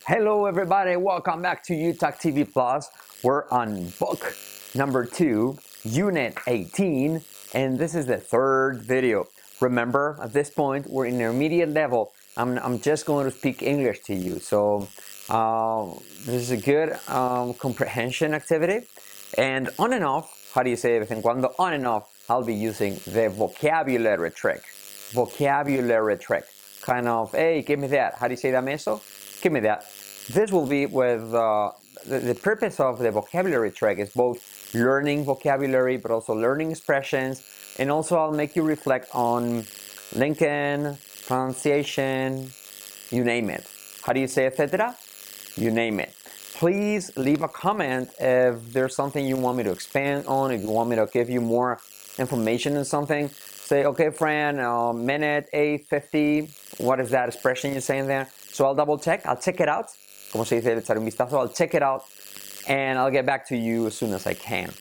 Hello everybody, welcome back to UTalk TV Plus. We're on book number 2, Unit 18, and this is the third video. Remember, at this point, we're in intermediate level. I'm just going to speak English to you. So this is a good comprehension activity. And on and off, how do you say de vez en cuando? On and off, I'll be using the vocabulary trick. Vocabulary trick. Kind of, hey, give me that. How do you say dame eso? Give me that. This will be with the purpose of the vocabulary trick is both learning vocabulary but also learning expressions, and also I'll make you reflect on Lincoln, pronunciation, you name it. How do you say etc.? You name it. Please leave a comment if there's something you want me to expand on, if you want me to give you more information on something. Say, okay, Fran, minute 8:50, what is that expression you're saying there? So I'll double check, I'll check it out. Como se dice, echar un vistazo, I'll check it out and I'll get back to you as soon as I can.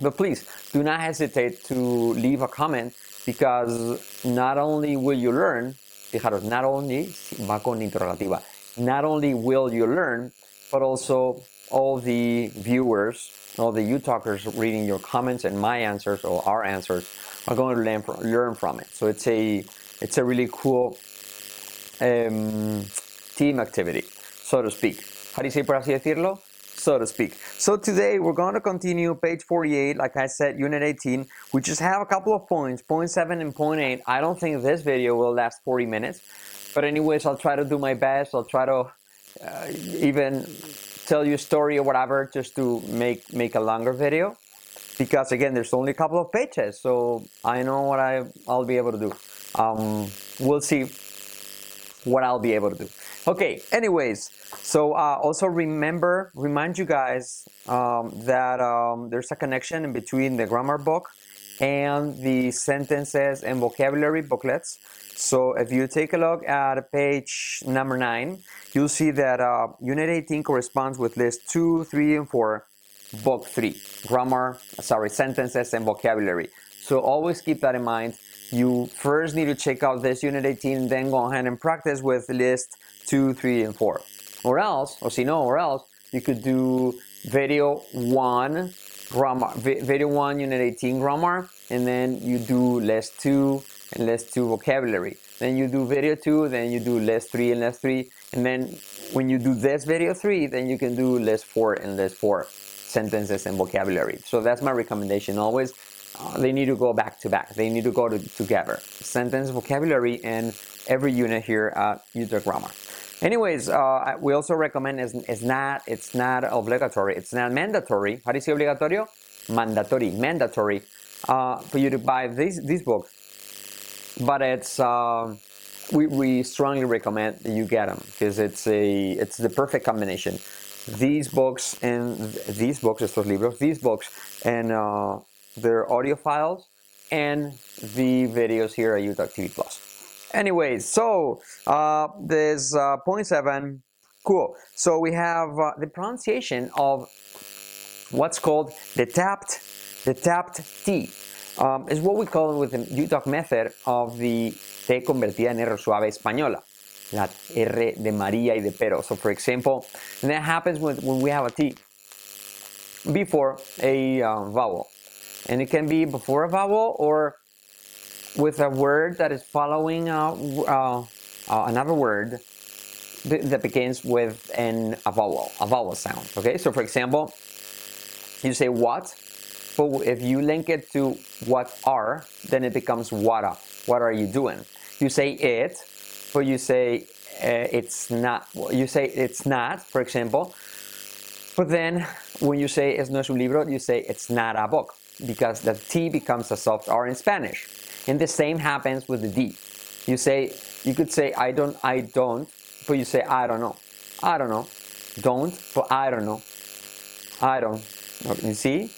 But please, do not hesitate to leave a comment, because not only will you learn, fijaros, not only, va con interrogativa, not only will you learn, but also all the viewers, all the UTalkers reading your comments and my answers or our answers are going to learn from it. So it's a really cool team activity, so to speak. How do you say por así decirlo? So to speak. So today we're going to continue page 48, like I said, Unit 18. We just have a couple of points, point 7 and point 8. I don't think this video will last 40 minutes. But anyways, I'll try to do my best. I'll try to even tell you a story or whatever, just to make a longer video. Because again, there's only a couple of pages, so I know what I'll be able to do. We'll see what I'll be able to do. Okay, anyways, so also remind you guys that there's a connection in between the grammar book and the sentences and vocabulary booklets. So if you take a look at page number 9, you'll see that Unit 18 corresponds with list 2, 3, and 4, book 3, sentences and vocabulary. So always keep that in mind. You first need to check out this Unit 18, then go ahead and practice with list 2, 3, and 4. Or else you could do video 1 grammar, video 1 Unit 18 grammar, and then you do list 2 and list 2 vocabulary. Then you do video 2, then you do list 3 and list 3, and then when you do this video 3, then you can do list 4 and list 4 sentences and vocabulary. So that's my recommendation always. They need to go back to back. They need to go together. Sentence, vocabulary, and every unit here at UTalk Grammar. Anyways, we also recommend it's not obligatory. It's not mandatory. How do you say obligatorio? Mandatory for you to buy these books. But it's we strongly recommend that you get them, because it's the perfect combination. These books and estos libros, these books and their audio files and the videos here at UTalk TV Plus. Anyways, so there's point 7. Cool. So we have the pronunciation of what's called the tapped T. Is what we call it with the UTalk method of the T convertida en R suave española. La R de María y de Pero. So for example, and that happens when we have a T before a vowel. And it can be before a vowel or with a word that is following another word that begins with a vowel sound. Okay, so for example, you say what, but if you link it to what are, then it becomes whata. What are you doing? You say it, but you say it's not. You say it's not, for example. But then when you say es no es un libro, you say it's not a book, because the T becomes a soft R in Spanish. And the same happens with the D. You could say I don't, but you say I don't know. Don't, but I don't know. I don't. You see?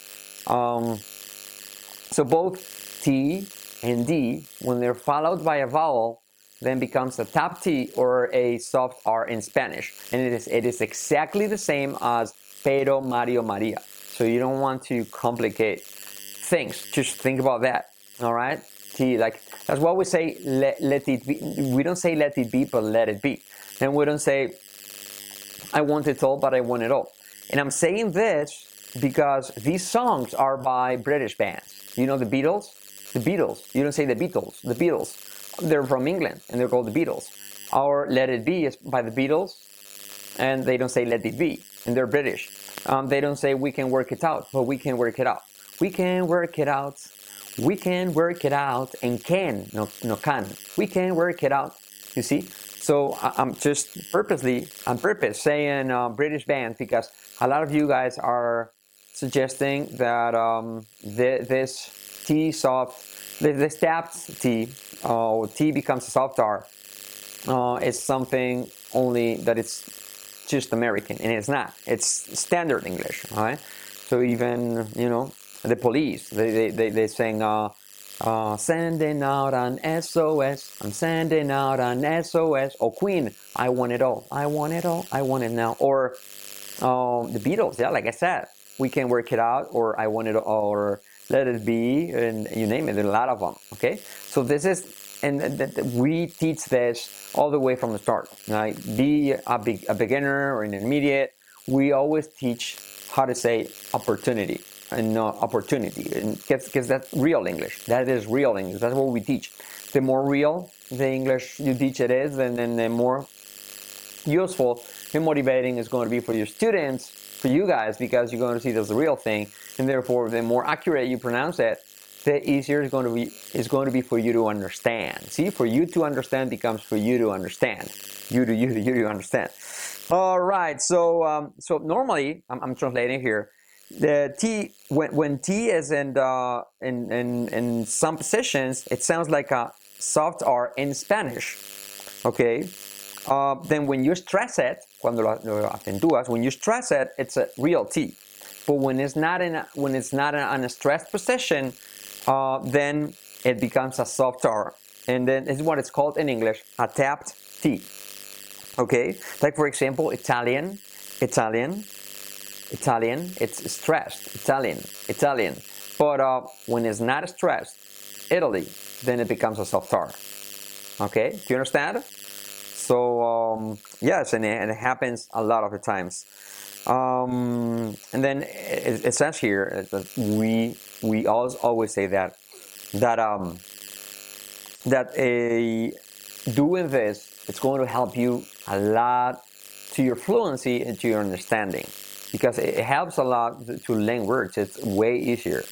So both T and D, when they're followed by a vowel, then becomes a tap T or a soft R in Spanish. And it is exactly the same as Pero, Mario, Maria. So you don't want to complicate things. Just think about that. All right? T, like that's why we say let it be. We don't say let it be, but let it be. And we don't say I want it all, but I want it all. And I'm saying this because these songs are by British bands. You know the Beatles? The Beatles. You don't say the Beatles. The Beatles. They're from England, and they're called the Beatles. Our Let It Be is by the Beatles, and they don't say Let It Be, and they're British. They don't say We Can Work It Out, but We Can Work It Out. We can work it out. We can work it out. And can, no can. We can work it out. You see? So I'm just on purpose saying British band because a lot of you guys are suggesting that this T soft, this tapped T, T becomes a soft R, is something only that it's just American, and it's not. It's standard English, all right? So even, the Police, they sing, sending out an SOS, I'm sending out an SOS. Or Queen, I want it all, I want it all, I want it now. Or the Beatles, yeah, like I said, We Can Work It Out, or I Want It All, or Let It Be, and you name it, there are a lot of them, okay? So this is, and we teach this all the way from the start. Right? Be a beginner or an intermediate, we always teach how to say opportunity and not opportunity, because that's real English. That is real English. That's what we teach. The more real the English you teach it is, then the more useful and motivating it's going to be for your students, for you guys, because you're going to see this real thing, and therefore the more accurate you pronounce it, the easier it's going to be for you to understand. See, for you to understand becomes for you to understand. You to understand. All right. So normally I'm translating here. The T, when T is in some positions, it sounds like a soft R in Spanish. Okay. Then when you stress it, cuando lo acentúas, when you stress it, it's a real T. But when it's not in a stressed position, then it becomes a soft R, and then it's what it's called in English, a tapped T. Okay, like for example, Italian, it's stressed, Italian. But when it's not stressed, Italy, then it becomes a soft R. Okay, do you understand? So yes, and it happens a lot of the times. And then it says here that we always say that doing this, it's going to help you a lot to your fluency and to your understanding, because it helps a lot to learn words. It's way easier.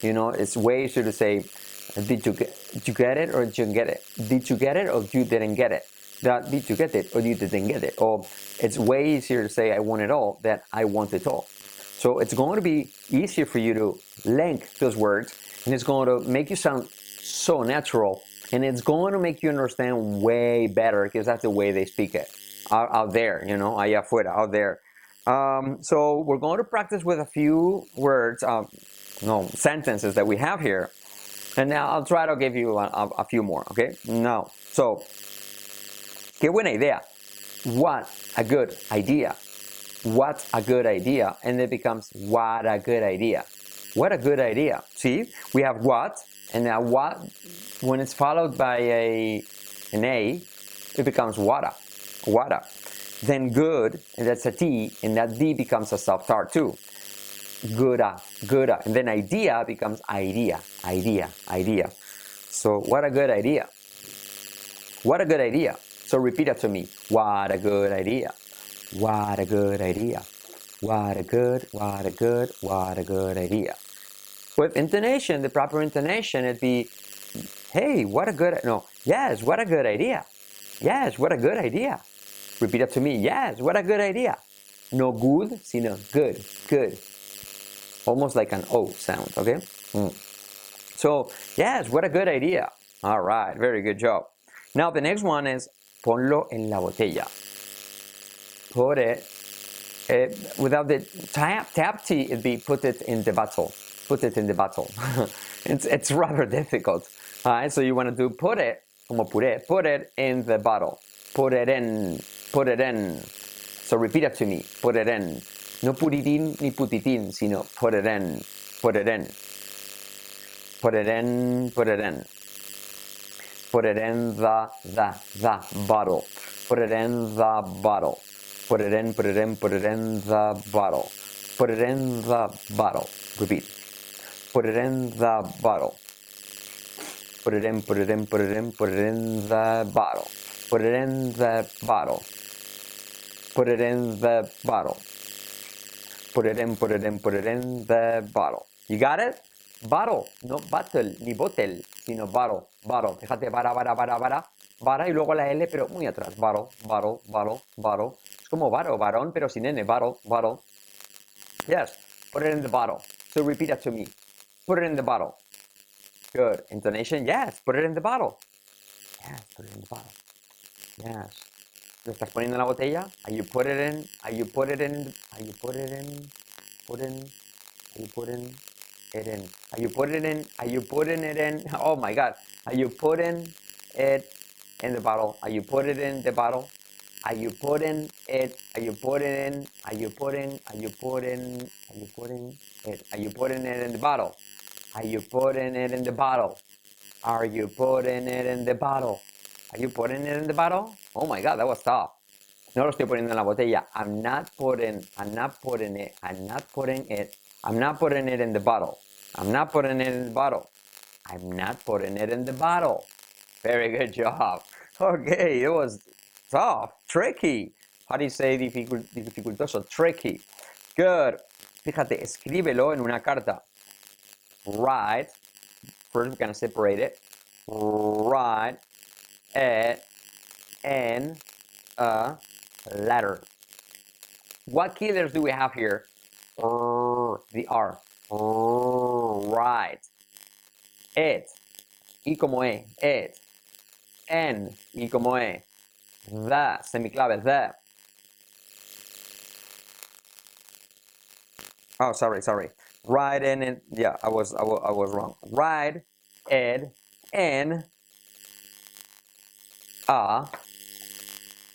It's way easier to say, did you get it or did you get it? Did you get it or you didn't get it? Did you get it or you didn't get it? Or it's way easier to say I want it all than I want it all. So it's going to be easier for you to link those words, and it's going to make you sound so natural, and it's going to make you understand way better, because that's the way they speak it out there, allá afuera, out there. So we're going to practice with a few words, sentences that we have here, and now I'll try to give you a few more, okay? Now, so, qué buena idea. What a good idea. What a good idea. And it becomes what a good idea. What a good idea. See, we have what, and now what, when it's followed by an A, it becomes wada. Wada. Then good, and that's a T, and that D becomes a soft R too. Gooda, gooda. And then idea becomes idea, idea, idea. So what a good idea. What a good idea. So repeat after me. What a good idea. What a good idea. What a good idea. With intonation, the proper intonation, it'd be, hey, what a good, yes, what a good idea. Yes, what a good idea. Repeat after me. Yes, what a good idea. No good, sino good, good. Almost like an O sound, okay? So, yes, what a good idea. All right, very good job. Now the next one is ponlo en la botella. Put it, without the tap T, it'd be put it in the bottle. Put it in the bottle. It's rather difficult. All right, so you want to do put it, como puré, put it in the bottle. Put it in, put it in. So repeat after me, put it in. No puritín ni putitín, sino put it in, put it in. Put it in, put it in. Put it in the bottle. Put it in the bottle. Put it in, put it in, put it in the bottle. Put it in the bottle. Repeat. Put it in the bottle. Put it in, put it in, put it in, put it in the bottle. Put it in the bottle. Put it in the bottle. Put it in, put it in, put it in the bottle. You got it? Bottle, no bottle, ni bottle, sino bottle, bottle. Fíjate, vara y luego la L, pero muy atrás. Bottle, bottle, bottle, bottle. Es como varón, pero sin N. Bottle, bottle. Yes, put it in the bottle. So repeat that to me. Put it in the bottle. Good. Intonation, yes, put it in the bottle. Yes, put it in the bottle. Yes. ¿Lo estás poniendo en la botella? Are you put it in? Are you put it in? Are you put it in? Put in? Are you putting it in? Are you putting it in? Are you putting it in? Oh my God. Are you putting it in the bottle? Are you putting it in the bottle? Are you putting it? Are you putting in? Are you putting? Are you putting? Are you putting it? Are you putting it in the bottle? Are you putting it in the bottle? Are you putting it in the bottle? Are you putting it in the bottle? Oh my God, that was tough. No lo estoy poniendo en la botella. I'm not putting it. I'm not putting it in the bottle. I'm not putting it in the bottle. I'm not putting it in the bottle. Very good job. Okay, it was tough, tricky. How do you say dificultoso? Tricky. Good. Fíjate, escríbelo en una carta. Write. First, we're going to separate it. Write it in a letter. What key letters do we have here? The R. Right. It. I como E. It. N. I como E. The. Semiclave. The. Oh, sorry. Write in it. Yeah, I was wrong. Write it in a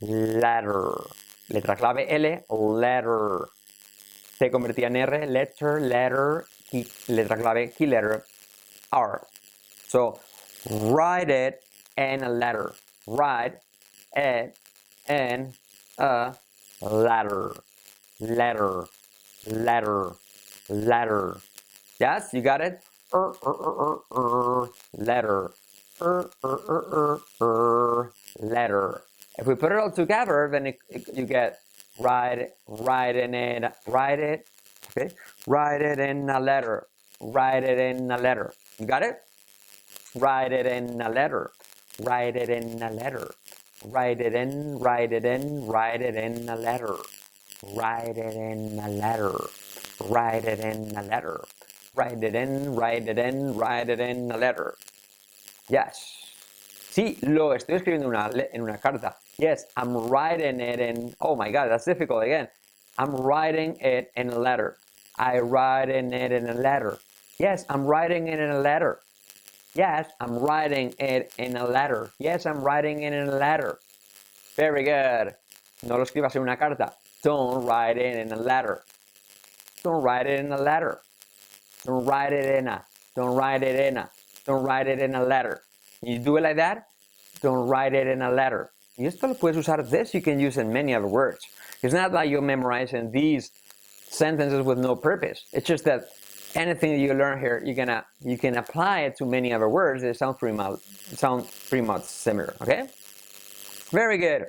letter. Letra clave L, letter. Se convertía en R, letter, key, letra clave, key letter, R. So, write it in a letter. Write it in a letter. Letter. Yes, you got it? Letter. Letter. If we put it all together, then you get write it, okay? Write it in a letter. Write it in a letter. You got it? Write it in a letter. Write it in a letter. Write it in a letter. Write it in a letter. Write it in a letter. Yes. Sí, lo estoy escribiendo en una carta. Yes, I'm writing it in... Oh my God, that's difficult again. I'm writing it in a letter. I'm writing it in a letter. Yes, I'm writing it in a letter. Yes, I'm writing it in a letter. Yes, I'm writing it in a letter. Very good. No lo escribas en una carta. Don't write it in a letter. Don't write it in a letter. Don't write it in a. Don't write it in a. Don't write it in a letter. You do it like that? Don't write it in a letter. Y esto lo puedes usar this, you can use in many other words. It's not like you're memorizing these sentences with no purpose. It's just that anything that you learn here, you can apply it to many other words. It sounds pretty much similar, okay? Very good.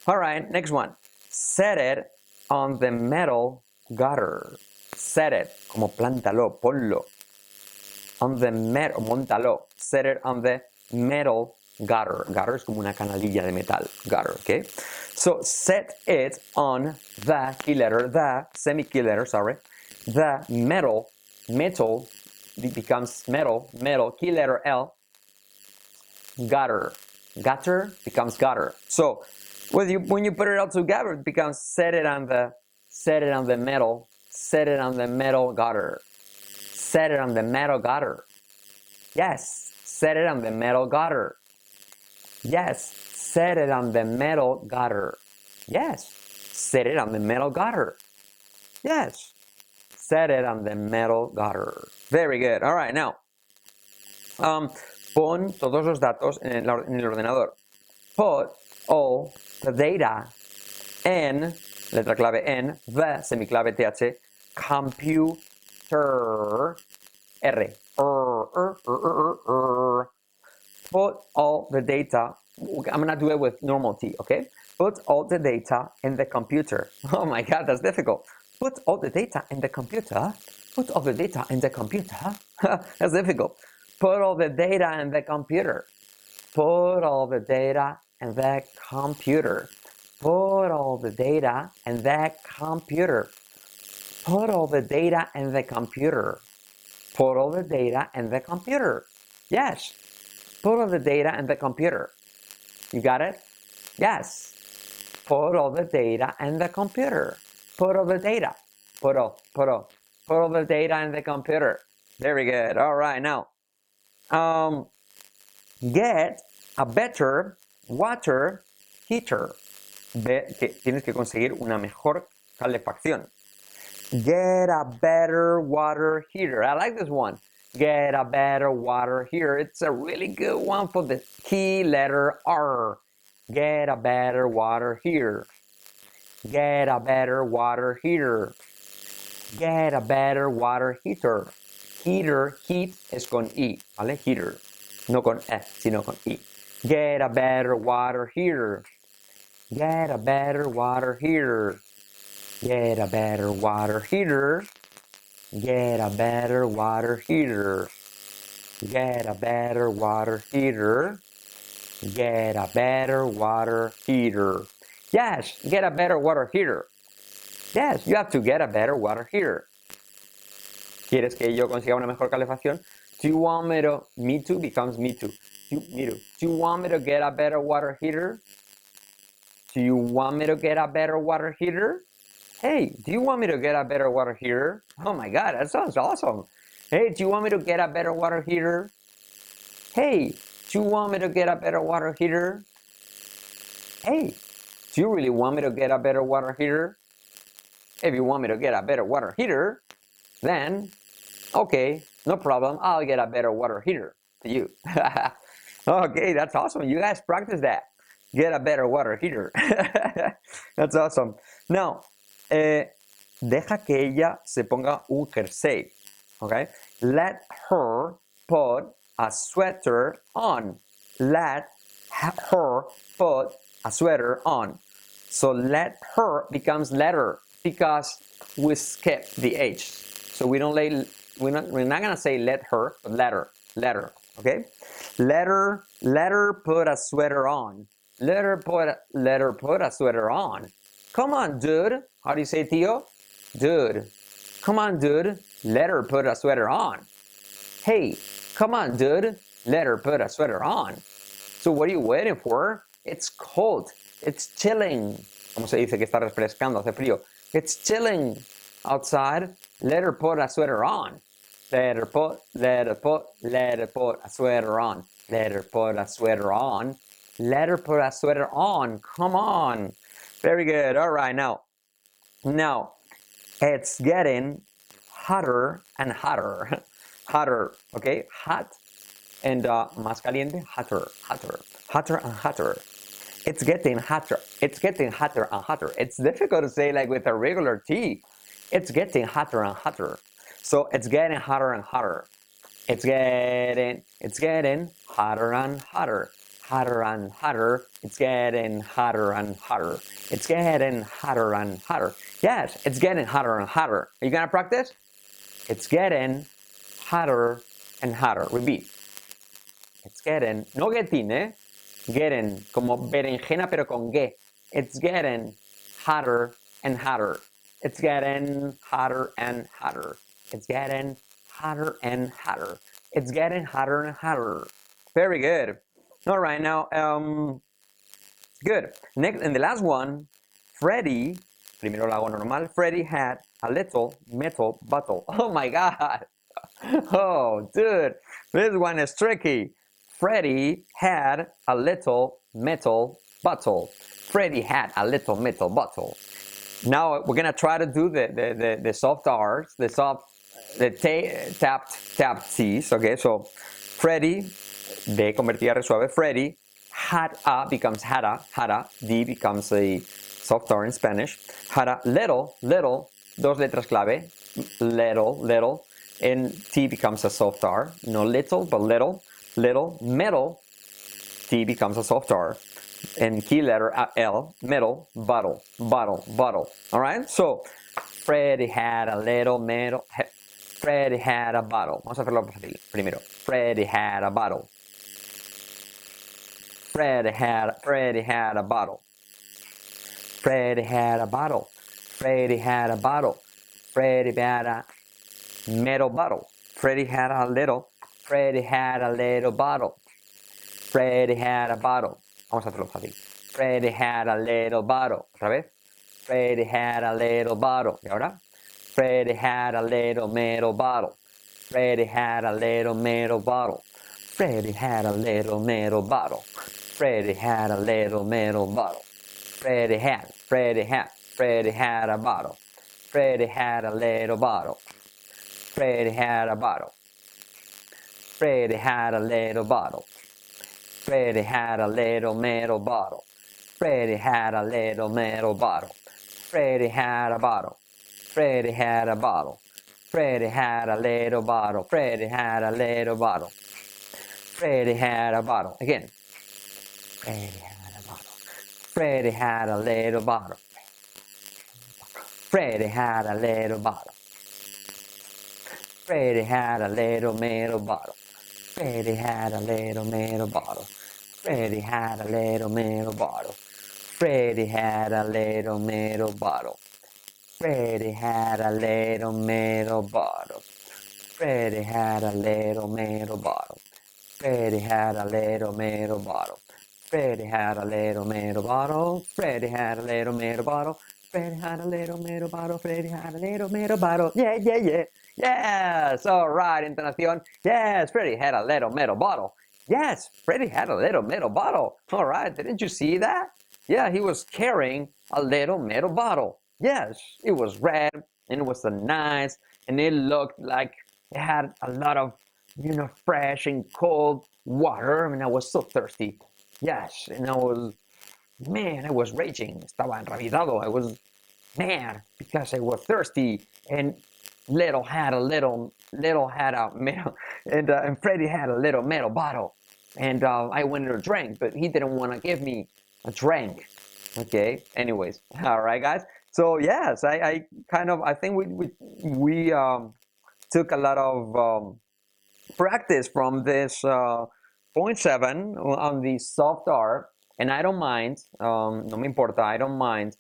All right, next one. Set it on the metal gutter. Set it, como plántalo, ponlo. On the metal, montalo. Set it on the metal gutter. Gutter es como una canalilla de metal. Gutter, okay? So set it on the key letter, the semi-key letter, sorry. The metal becomes metal, key letter L, gutter. Gutter becomes gutter. So when you put it all together, it becomes set it on the metal gutter. Set it on the metal gutter. Yes, set it on the metal gutter. Yes, set it on the metal gutter. Yes, set it on the metal gutter. Yes, set it on the metal gutter. Very good. All right, now, pon todos los datos en el ordenador. Put all the data in letra clave N, the, semiclave TH, computer, R. Put all the data, I'm gonna do it with normal T, okay? Put all the data in the computer. Oh my God, that's difficult. Put all the data in the computer. Put all the data in the computer. That's difficult. Put all the data in the computer. Put all the data in the computer. Put all the data in the computer. Put all the data in the computer. Put all the data in the computer. Yes. Put all the data in the computer. You got it? Yes. Put all the data in the computer. Put all the data. Put all the data in the computer. Very good. All right, now. Get a better water heater. Tienes que conseguir una mejor calefacción. Get a better water heater. I like this one. Get a better water heater. It's a really good one for the key letter R. Get a better water heater. Get a better water heater. Get a better water heater. Heater, heat es con I, ¿vale? Heater. No con E, sino con I. Get a better water heater. Get a better water heater. Get a better water heater. Get a better water heater. Get a better water heater. Get a better water heater. Yes, get a better water heater. Yes, you have to get a better water heater. ¿Quieres que yo consiga una mejor calefacción? Do you want me to becomes me too. Me too. Do you want me to get a better water heater? Do you want me to get a better water heater? Hey, do you want me to get a better water heater? Oh my God, that sounds awesome. Hey, do you want me to get a better water heater? Hey, do you want me to get a better water heater? Hey, do you really want me to get a better water heater? If you want me to get a better water heater, then, okay, no problem, I'll get a better water heater to you. Okay, that's awesome. You guys practice that. Get a better water heater. That's awesome. Now, deja que ella se ponga un jersey. Okay? Let her put a sweater on. Let her put a sweater on. So let her becomes letter because we skip the H. So we're not gonna say let her, but letter. Okay? Let her put a sweater on. Let her put a sweater on. Come on, dude. How do you say tío? Dude. Come on, dude. Let her put a sweater on. Hey, come on, dude. Let her put a sweater on. So what are you waiting for? It's cold. It's chilling. ¿Cómo se dice que está refrescando? Hace frío. It's chilling outside. Let her put a sweater on. Let her put a sweater on. Let her put a sweater on. Let her put a sweater on. Come on. Very good. All right, now it's getting hotter and hotter. Hotter, okay? Hot and más caliente, hotter and hotter. It's getting hotter. It's getting hotter and hotter. It's difficult to say like with a regular T. It's getting hotter and hotter. So it's getting hotter and hotter. It's getting hotter and hotter. Hotter and hotter. It's getting hotter and hotter. It's getting hotter and hotter. Yes, it's getting hotter and hotter. Are you gonna practice? It's getting hotter and hotter. Repeat. It's getting, no getting, Getting, como berenjena pero con ge. It's getting hotter and hotter. It's getting hotter and hotter. It's getting hotter and hotter. It's getting hotter and hotter. Very good. All right, now, good. Next, and the last one, Freddy, primero lo hago normal. Freddy had a little metal bottle. Oh my God. Oh, dude, this one is tricky. Freddy had a little metal bottle. Freddy had a little metal bottle. Now we're gonna try to do the soft R's, tapped C's. Okay, so Freddy, D convertida R suave. Freddy had a becomes had a, D becomes a soft R in Spanish, had a little, dos letras clave, little, and T becomes a soft R. No little, but little, middle, T becomes a soft R. And key letter L, middle, bottle. All right? So, Freddy had a little middle. Freddy had a bottle. Vamos a hacerlo primero. Freddy had a bottle. Freddy had a bottle. Freddy had a bottle. Freddy had a bottle. Freddy had a metal bottle. Freddy had a little. Freddy had a little bottle. Freddy had a bottle. Vamos a hacerlo fácil. Freddy had a little bottle. Otra vez. Freddy had a little bottle. ¿Y ahora? Freddy had a little metal bottle. Freddy had a little metal bottle. Freddy had a little metal bottle. Freddy had a little metal bottle. Freddy had a bottle. Freddy had a little bottle. Freddy had a bottle. Freddy had a little bottle. Freddy had a little metal bottle. Freddy had a little metal bottle. Freddy had a bottle. Freddy had a bottle. Freddy had a little bottle. Freddy had a little bottle. Freddy had a bottle. Again. Freddy had a bottle. Freddy had a little bottle. Freddy had a little bottle. Freddy had a little metal bottle. Freddy had a little metal bottle. Freddy had a little metal bottle. Freddy had a little metal bottle. Freddy had a little metal bottle. Freddy had a little metal bottle. Freddy had a little metal bottle. Freddy had a little metal bottle. Freddy had a little metal bottle. Freddy had a little metal bottle. Freddy had a little metal bottle. Yeah. Yes, all right, entonación. Yes, Freddy had a little metal bottle. Yes, Freddy had a little metal bottle. All right, didn't you see that? Yeah, he was carrying a little metal bottle. Yes, it was red and it was nice and it looked like it had a lot of, fresh and cold water. I mean, I was so thirsty. Yes, and I was raging. Estaba enrabizado. I was mad because I was thirsty. And little had a metal, and Freddy had a little metal bottle. And I wanted a drink, but he didn't want to give me a drink. Okay, anyways. All right, guys. So, yes, I think we took a lot of practice from this 0.7 on the soft R, and I don't mind, no me importa, I don't mind,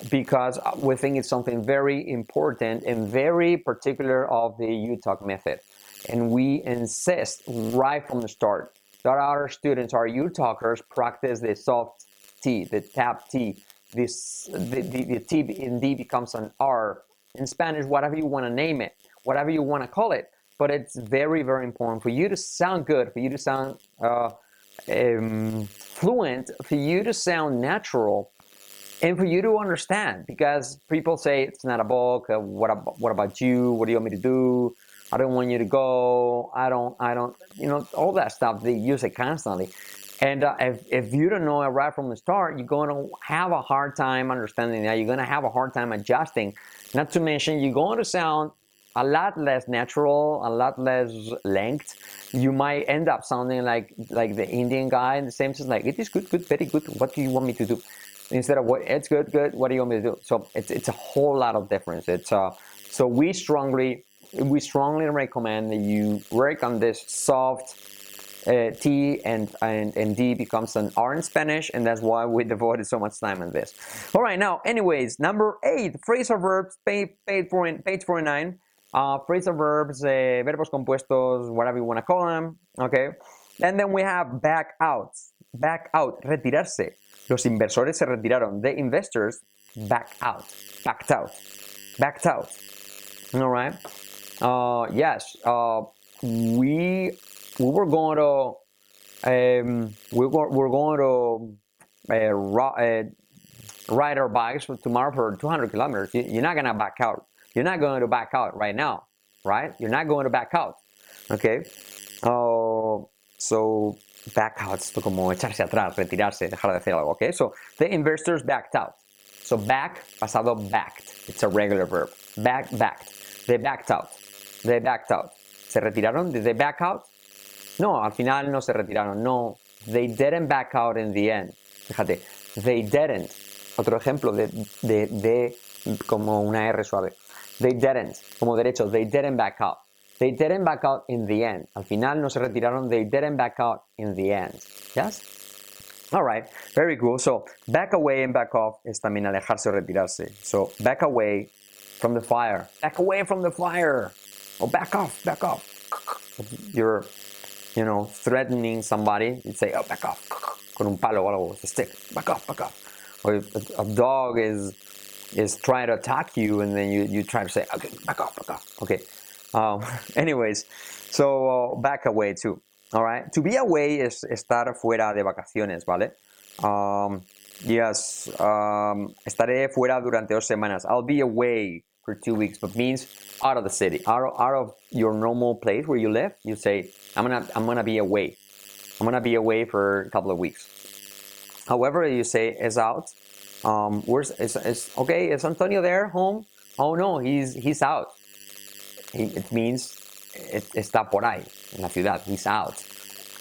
because we think it's something very important and very particular of the U-Talk method. And we insist right from the start that our students, our U-Talkers, practice the soft T, the tap T. The T in D becomes an R. In Spanish, whatever you want to name it, whatever you want to call it. But it's very, very important for you to sound good, for you to sound fluent, for you to sound natural, and for you to understand. Because people say it's not a book. What about you? What do you want me to do? I don't want you to go. I don't. All that stuff. They use it constantly. And if you don't know it right from the start, you're going to have a hard time understanding that. You're going to have a hard time adjusting. Not to mention, you're going to sound a lot less natural, a lot less length. You might end up sounding like the Indian guy in the same sense, like, it is good, very good. What do you want me to do? Instead of it's good, what do you want me to do? So it's a whole lot of difference. So we strongly recommend that you work on this soft T and D becomes an R in Spanish, and that's why we devoted so much time on this. All right, now, anyways, number 8, phrasal verbs, page 49. Phrasal verbs, verbos compuestos, whatever you want to call them, okay? And then we have back out, retirarse. Los inversores se retiraron. The investors backed out. All right? Yes, we were going to ride our bikes tomorrow for 200 kilometers. You're not going to back out. You're not going to back out right now, right? You're not going to back out, okay? So back out es como echarse atrás, retirarse, dejar de hacer algo, okay? So the investors backed out. So back, pasado backed. It's a regular verb. Backed. They backed out. They backed out. ¿Se retiraron? Did they back out? No, al final no se retiraron. No, they didn't back out in the end. Fíjate, they didn't. Otro ejemplo de como una R suave. They didn't, como derecho. They didn't back out. They didn't back out in the end. Al final no se retiraron. They didn't back out in the end. Yes? All right, very cool. So back away and back off es también alejarse o retirarse. So back away from the fire. Back away from the fire. Or back off, back off. You're, threatening somebody. You'd say, oh, back off. Con un palo o algo, with a stick. Back off, back off. Or if a dog is trying to attack you, and then you try to say, okay, back off, back off. Okay. Anyways, so back away too. All right. To be away es estar fuera de vacaciones, ¿vale? Yes. Estaré fuera durante 2 semanas. I'll be away for 2 weeks, but means out of the city, out of your normal place where you live. You say, I'm gonna be away. I'm gonna be away for a couple of weeks. However, you say is out. Okay? Is Antonio there home? Oh no, he's out. It means está por ahí en la ciudad. He's out.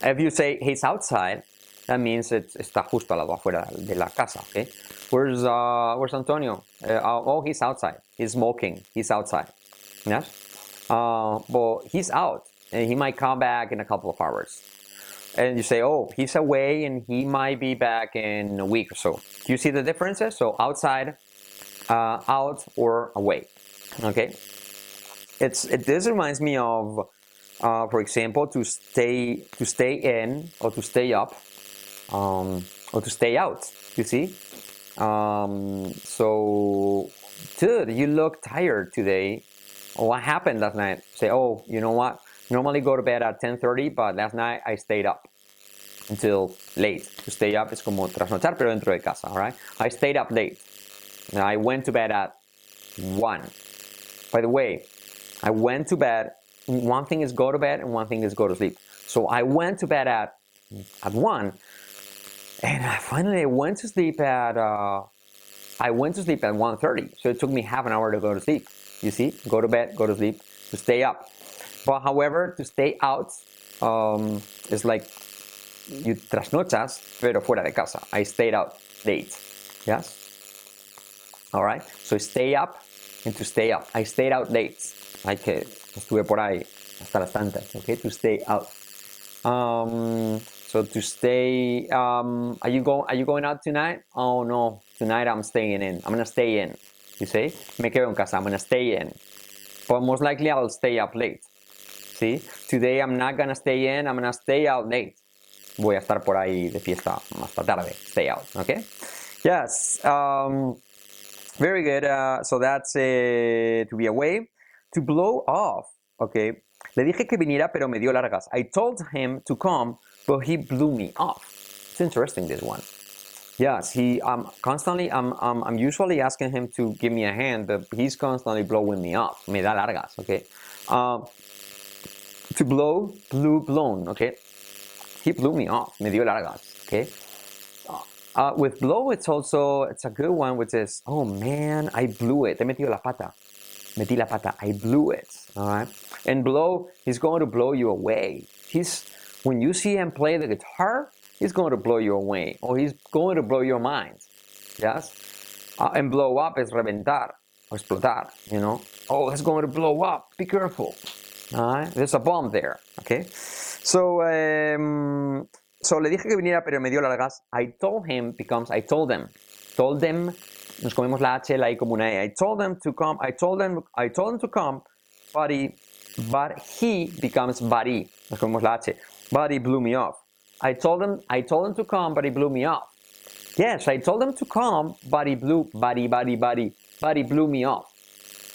If you say he's outside, that means está justo al lado afuera de la casa. Okay? Where's Antonio? Oh, he's outside. He's smoking. He's outside. Yes? But he's out, and he might come back in a couple of hours. And you say, oh, he's away, and he might be back in a week or so. Do you see the differences? So outside, out, or away. Okay. This reminds me of, for example, to stay in, or to stay up, or to stay out. You see? So, dude, you look tired today. What happened last night? Say, oh, you know what? Normally go to bed at 10:30, but last night I stayed up until late. To stay up es como trasnochar, pero dentro de casa, all right? I stayed up late. I went to bed at 1. By the way, I went to bed. One thing is go to bed, and one thing is go to sleep. So I went to bed at 1, and finally I went to sleep at 1:30. So it took me half an hour to go to sleep. You see, go to bed, go to sleep, to stay up. But however, to stay out is like you trasnochas, pero fuera de casa. I stayed out late. Yes? All right? So stay up and to stay up. I stayed out late. Like estuve por ahí hasta las tantas. Okay? To stay out. So to stay, are you going out tonight? Oh no, tonight I'm staying in. I'm gonna stay in. You say? Me quedo en casa. I'm gonna stay in. But most likely I'll stay up late. See? Today I'm not gonna stay in. I'm gonna stay out late. Voy a estar por ahí de fiesta hasta tarde. Stay out. Okay? Yes. Very good. So that's to be away. To blow off. Okay. Le dije que viniera, pero me dio largas. I told him to come, but he blew me off. It's interesting, this one. Yes, I'm usually asking him to give me a hand, but he's constantly blowing me off. Me da largas, okay? To blow, blown, okay? He blew me off. Me dio largas, okay? With blow, it's a good one, which is, oh man, I blew it. Te metió la pata. Metí la pata. I blew it. All right. And blow, he's going to blow you away. When you see him play the guitar, he's going to blow you away, or he's going to blow your mind. Yes. And blow up is reventar or explotar. You know. Oh, it's going to blow up. Be careful. All right. There's a bomb there. Okay. So le dije que viniera, pero me dio largas. I told him becomes I told them. Told them. Nos comemos la H, la I como una E. I told them to come. I told them to come, but he becomes buddy. Nos comemos la H. But he blew me off. I told him to come, but he blew me off. Yes, I told him to come, but he blew me off.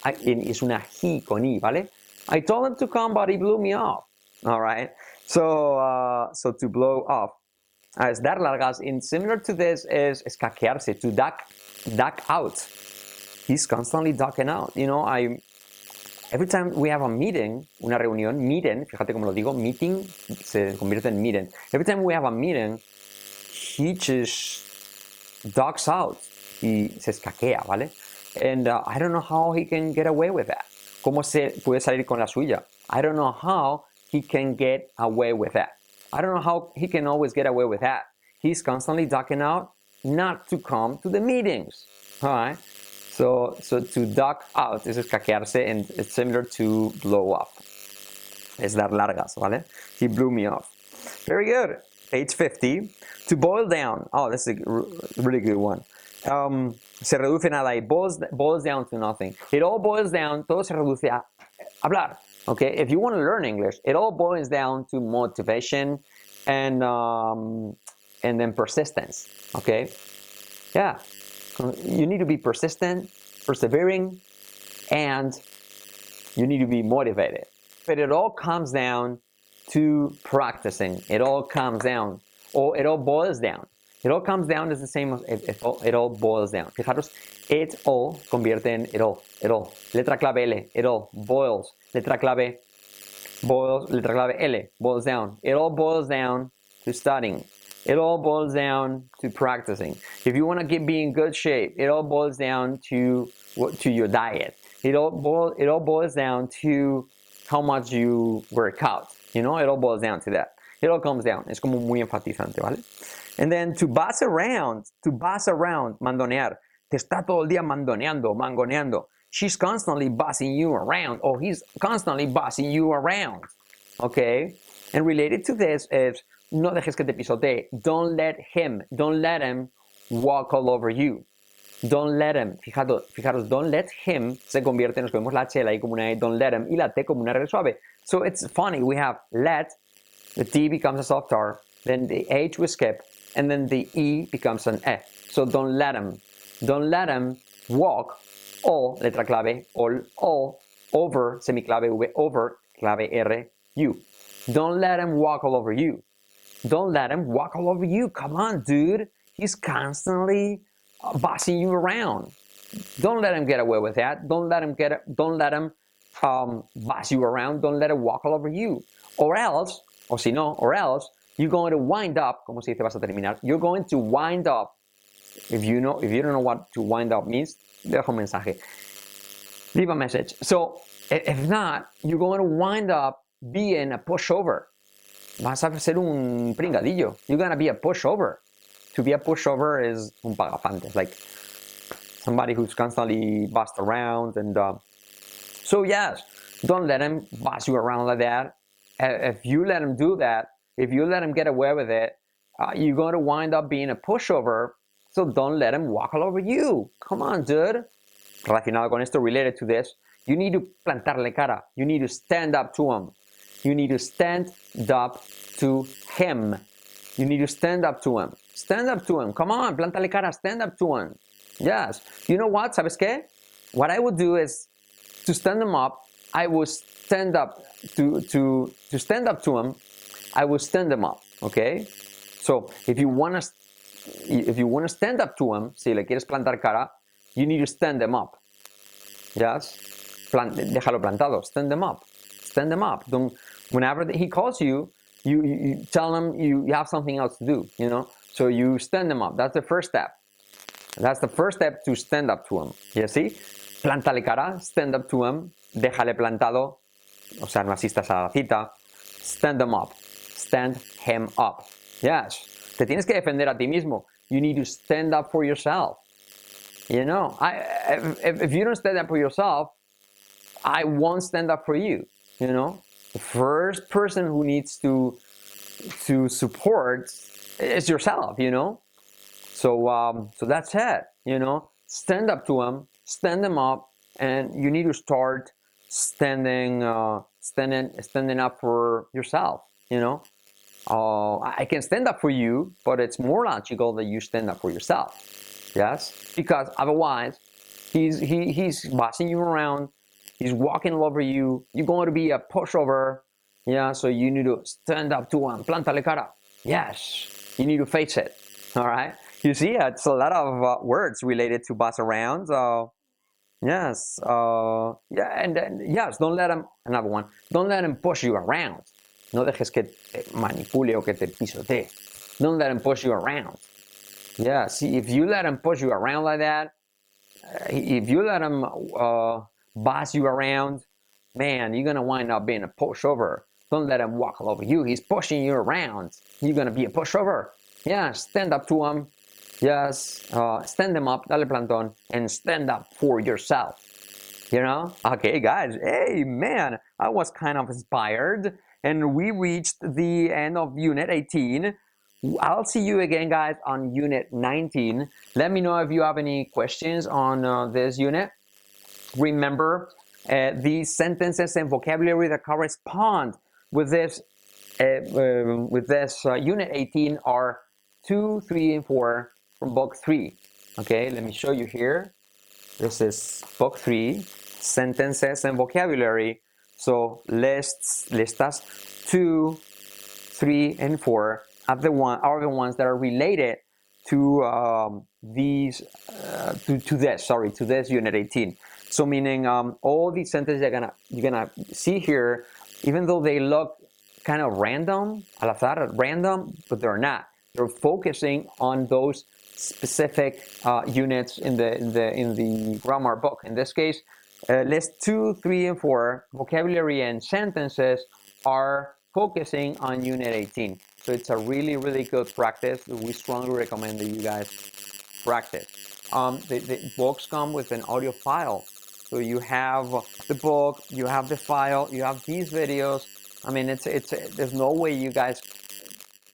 Es una he con I, ¿vale? I told him to come, but he blew me off. All right. So to blow off. Es dar largas. And similar to this is escaquearse, to duck out. He's constantly ducking out. You know, every time we have a meeting, una reunión, meeting, fíjate cómo lo digo, meeting se convierte en meeting. Every time we have a meeting, he just ducks out. y se escaquea, ¿vale? And I don't know how he can get away with that. ¿Cómo se puede salir con la suya? I don't know how he can get away with that. I don't know how he can always get away with that. He's constantly ducking out not to come to the meetings. All right? So to duck out is escaquearse, and it's similar to blow up. Es dar largas, ¿vale? He blew me off. Very good. Page 50. To boil down. Oh, this is a really good one. Se reduce nada y boils down to nothing. It all boils down, todo se reduce a hablar. Okay, if you want to learn English, it all boils down to motivation and then persistence. Okay, yeah, you need to be persistent, persevering, and you need to be motivated. But it all comes down to practicing. It all comes down, or it all boils down. It all comes down is the same as it all boils down. Fijaros, it all convierte en it all. Letra clave L, it all boils. Letra clave boils, letra clave L, boils down. It all boils down to studying. It all boils down to practicing. If you want to be in good shape, it all boils down to your diet. It all boils down to how much you work out. You know, it all boils down to that. It all comes down. Es como muy enfatizante, ¿vale? And then to boss around, mandonear. Te está todo el día mangoneando. She's constantly bossing you around, or he's constantly bossing you around. Okay? And related to this is, no dejes que te pisotee. Don't let him walk all over you. Don't let him, fijaros, don't let him se convierte, nos vemos la H, la I como una E, don't let him, y la T como una R suave. So it's funny, we have let, the T becomes a soft R, then the H we skip, and then the E becomes an E. So don't let him walk all, letra clave, all over, semiclave V, over, clave R, you. Don't let him walk all over you. Don't let him walk all over you. Come on, dude. He's constantly bossing you around. Don't let him get away with that. Don't let him boss you around. Don't let him walk all over you. Or else, you're going to wind up, como se dice vas a terminar, you're going to wind up, if you don't know what to wind up means, deja un mensaje. Leave a message. So, if not, you're going to wind up being a pushover. Vas a ser un pringadillo. You're going to be a pushover. To be a pushover is un pagafantes, like somebody who's constantly bossed around. And so yes, don't let him boss you around like that. If you let him do that, if you let him get away with it, you're going to wind up being a pushover. So don't let him walk all over you. Come on, dude. Relacionado con esto, related to this, you need to plantarle cara. You need to stand up to him. You need to stand up to him. You need to stand up to him. Stand up to him. Come on, plántale cara, stand up to him. Yes. You know what? ¿Sabes qué? What I would do is to stand him up, I would stand up to stand up to him, I would stand him up. Okay? So if you want to stand up to him, si le quieres plantar cara, you need to stand him up. Yes? Déjalo plantado. Stand him up. Stand him up. Whenever he calls you, you tell him you have something else to do, you know? So you stand him up. That's the first step. That's the first step to stand up to him. You see? Plántale cara, stand up to him, déjale plantado, o sea, no asistas a la cita. Stand him up. Stand him up. Yes. Te tienes que defender a ti mismo. You need to stand up for yourself. You know, if you don't stand up for yourself, I won't stand up for you. You know, the first person who needs to support is yourself. You know, so that's it. You know, stand up to him, stand him up, and you need to start standing up for yourself. You know, I can stand up for you, but it's more logical that you stand up for yourself. Yes, because otherwise, he's bossing you around. He's walking all over you. You're going to be a pushover. Yeah, so you need to stand up to him. Plántale cara. Yes, you need to face it. All right. You see, it's a lot of words related to boss around. Yes. Yeah, and then, yes, don't let him. Another one. Don't let him push you around. No dejes que te manipule o que te pisotee. Don't let him push you around. Yeah, see, if you let them push you around like that, if you let them boss you around, man, you're gonna wind up being a pushover. Don't let him walk all over you. He's pushing you around. You're gonna be a pushover. Yeah, stand up to him. Yes, stand them up, dale plantón, and stand up for yourself. You know? Okay, guys. Hey, man, I was kind of inspired, and we reached the end of Unit 18. I'll see you again, guys, on Unit 19. Let me know if you have any questions on this unit. Remember, these sentences and vocabulary that correspond with this Unit 18 are 2, 3, and 4 from Book 3. Okay, let me show you here. This is Book 3, sentences and vocabulary. So listas 2, 3, and 4 are the ones that are related to this Unit 18. So meaning all these sentences you're gonna see here, even though they look kind of random, al azar, random, but they're not. They're focusing on those specific units in the grammar book. In this case, list 2, 3, and 4, vocabulary and sentences, are focusing on Unit 18. So it's a really, really good practice. We strongly recommend that you guys practice. The books come with an audio file. So you have the book, you have the file, you have these videos. I mean, there's no way you guys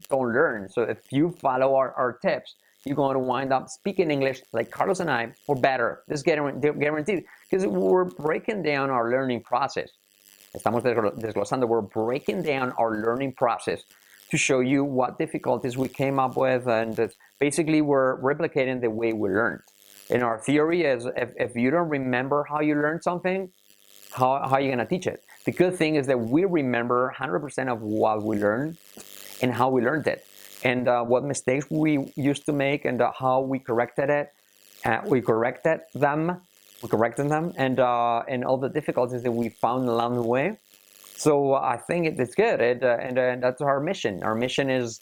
don't learn. So if you follow our tips, you're going to wind up speaking English like Carlos and I, or better. This is guaranteed, because we're breaking down our learning process. Estamos desglosando, we're breaking down our learning process to show you what difficulties we came up with, and basically we're replicating the way we learned. And our theory is, if you don't remember how you learned something, how are you going to teach it? The good thing is that we remember 100% of what we learned and how we learned it, and what mistakes we used to make, and how we corrected it. We corrected them, and all the difficulties that we found along the way. So I think it's good, and that's our mission. Our mission is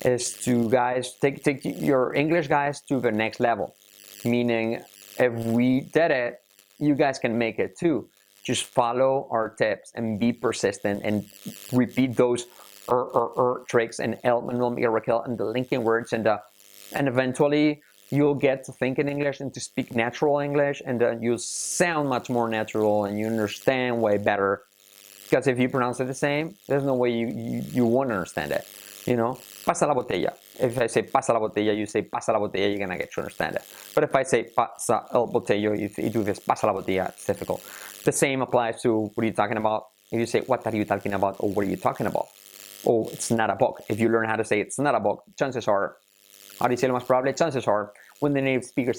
to, guys, take your English, guys, to the next level. Meaning, if we did it, you guys can make it too. Just follow our tips and be persistent and repeat those tricks and miracle and the linking words, and eventually you'll get to think in English and to speak natural English, and you'll sound much more natural and you understand way better. Because if you pronounce it the same, there's no way you won't understand it. You know, pasa la botella. If I say pasa la botella, you say pasa la botella, you're gonna get to understand it. But if I say pasa el botello, you do this pasa la botella, it's difficult. The same applies to what are you talking about. If you say what are you talking about, or what are you talking about? Oh, it's not a book. If you learn how to say it's not a book, chances are, how do you say lo más probable? Chances are, when the native speaker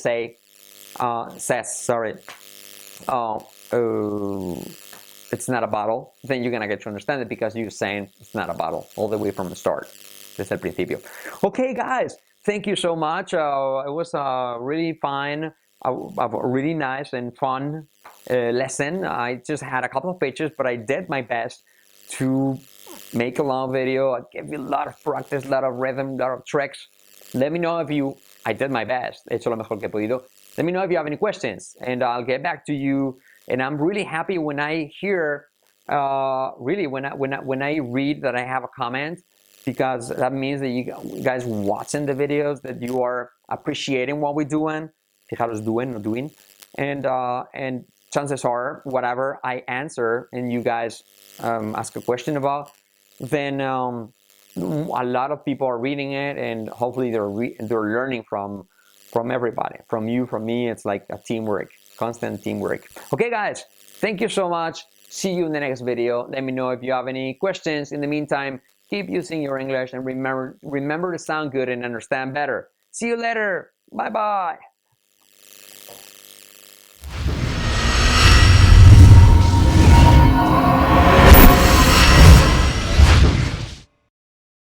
it's not a bottle, then you're gonna get to understand it, because you're saying it's not a bottle all the way from the start. Desde el principio. Okay, guys, thank you so much. It was really fine, a really nice and fun lesson. I just had a couple of pages, but I did my best to make a long video. I gave you a lot of practice, a lot of rhythm, a lot of tricks. Let me know I did my best. He hecho lo mejor que he podido. Let me know if you have any questions, and I'll get back to you. And I'm really happy when I hear, when I read that I have a comment, because that means that you guys watching the videos, that you are appreciating what we're doing, fijaros, doing, and chances are, whatever I answer and you guys ask a question about, then a lot of people are reading it, and hopefully they're learning from everybody, from you, from me. It's like a teamwork, constant teamwork. Okay, guys, thank you so much. See you in the next video. Let me know if you have any questions. In the meantime, keep using your English, and remember to sound good and understand better. See you later. Bye-bye.